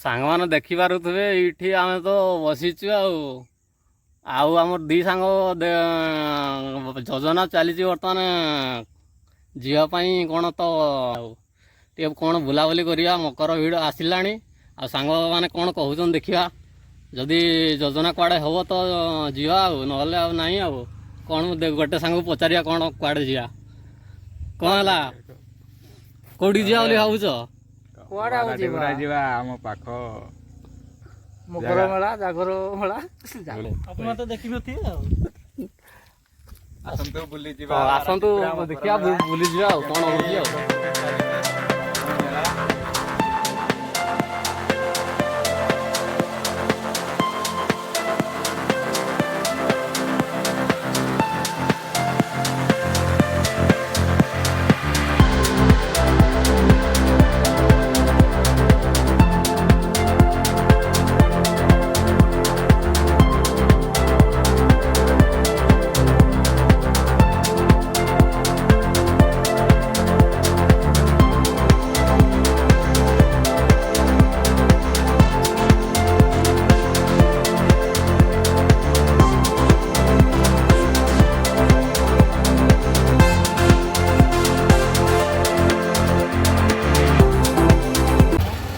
ସାଙ୍ଗମାନେ ଦେଖିପାରୁଥିବେ ଏଇଠି ଆମେ ତ ବସିଛୁ ଆଉ ଆମର ଦୁଇ ସାଙ୍ଗ ଯୋଜନା ଚାଲିଛି ବର୍ତ୍ତମାନ ଯିବା ପାଇଁ କ'ଣ ତ ଟିକେ କ'ଣ ବୁଲାବୁଲି କରିବା। ମକର ଭିଡ଼ ଆସିଲାଣି ଆଉ ସାଙ୍ଗମାନେ କ'ଣ କହୁଛନ୍ତି ଦେଖିବା। ଯଦି ଯୋଜନା କୁଆଡ଼େ ହେବ ତ ଯିବା ନହେଲେ ଆଉ ନାହିଁ। କ'ଣ ଗୋଟେ ସାଙ୍ଗକୁ ପଚାରିବା କ'ଣ କୁଆଡ଼େ ଯିବା। କ'ଣ ହେଲା କୋଉଠିକି ଯିବା ବୋଲି ଭାବୁଛ? ଯିବା ଆମ ପାଖ ମକର ମେଳା ଜାଗର ମେଳା ଆପଣ ତ ଦେଖିନଥିବେ ଆସନ୍ତୁ ବୁଲିଯିବା। ଆସନ୍ତୁ ଦେଖିବା ବୁଲିଯିବା କ'ଣ ହଉଛି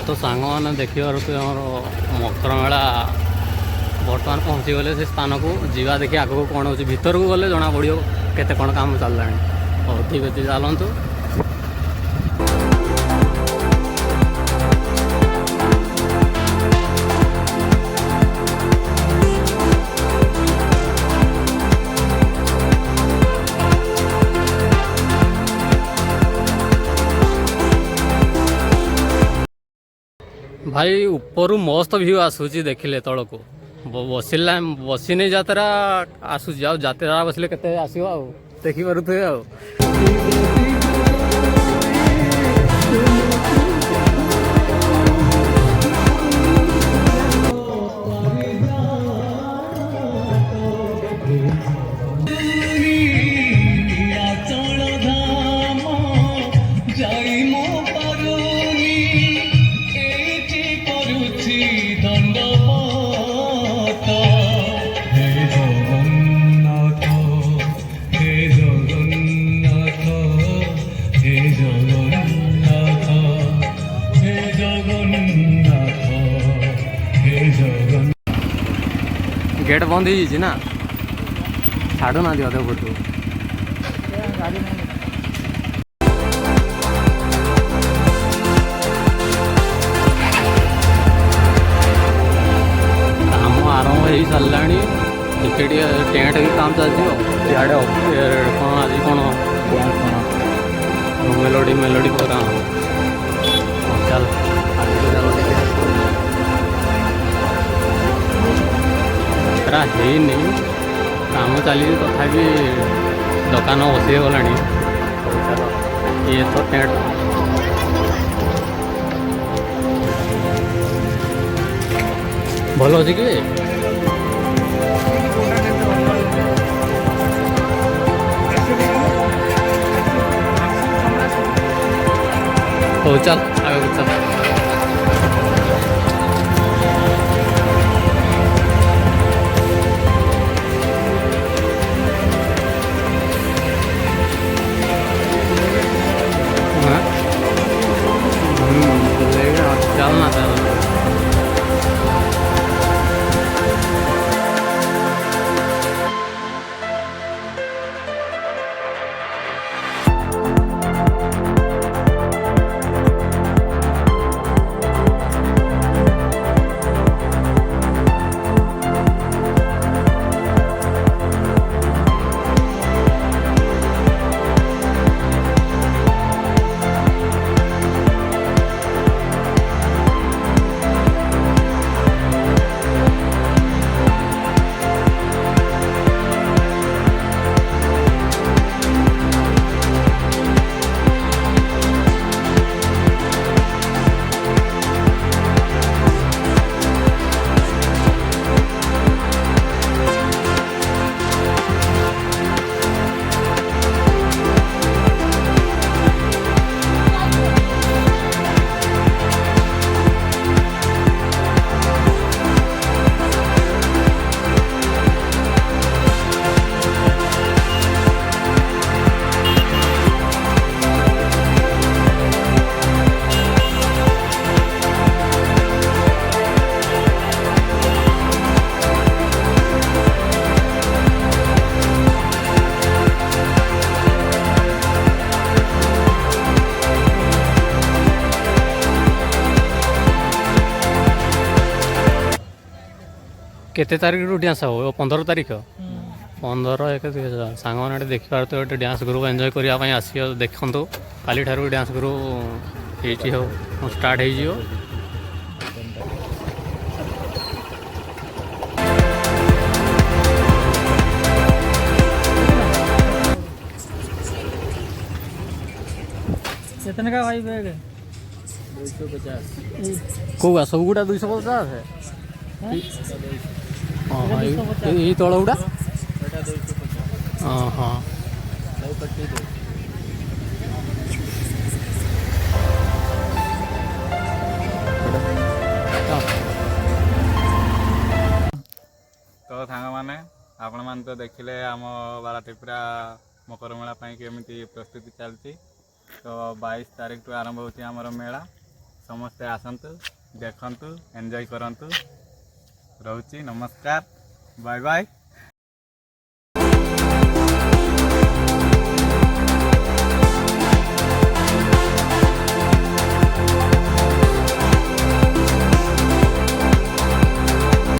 ତ ସାଙ୍ଗମାନେ ଦେଖିବାରୁ ଆମର ମକର ମେଳା ବର୍ତ୍ତମାନ ପହଞ୍ଚିଗଲେ ସେ ସ୍ଥାନକୁ ଯିବା। ଦେଖି ଆଗକୁ କ'ଣ ହେଉଛି, ଭିତରକୁ ଗଲେ ଜଣାପଡ଼ିବ କେତେ କ'ଣ କାମ ଚାଲିଲାଣି। ହଉ ଠିକ୍ ଅଛି ଚାଲନ୍ତୁ। ଭାଇ ଉପରୁ ମସ୍ତ ଭ୍ୟୁ ଆସୁଛି ଦେଖିଲେ ତଳକୁ। ବସିନି ଯାତ୍ରା ଆସୁଛି, ଆଉ ଯାତ୍ରା ବସିଲେ କେତେ ଆସିବ ଦେଖିପାରୁଥିବେ गेट बंद हो ना छाड़ू ना अधे फोटो। काम आरंभ हो सारा टे टेंट भी काम चलती कौन आज कौन मेलोडी प्रोग्राम चल ହେଇନି କାମ ଚାଲିଛି ତଥାପି ଦୋକାନ ବସି ଗଲାଣି। ଇଏ ତ ଟେଣ୍ଟ ଭଲ ଅଛି କି? ହଉ ଚାଲ ଆଗକୁ ଚାଲ। चलना था केते तारीख रू डांस हो 15 तारीख 15 1 2000 सांग मैंने देखी पार तो गोटे डांस ग्रुप एंजॉय करने आसियो देखु काली ठारू डांस ग्रुप ये हो स्टार्ट हो कितने का भाई बैग? 250 कौआ सब गुड़ा 250 है हाँ ये तल गुड़ा हाँ हाँ तो सांग मैंने आपण मान तो देखिले आम बाराटीपुरा मकर मेला केमी प्रस्तुति चलती तो 22 तारीख टू आरंभ होती आमर मेला समस्ते आसतु देखु एंजॉय करतु रोची नमस्कार बाय बाय।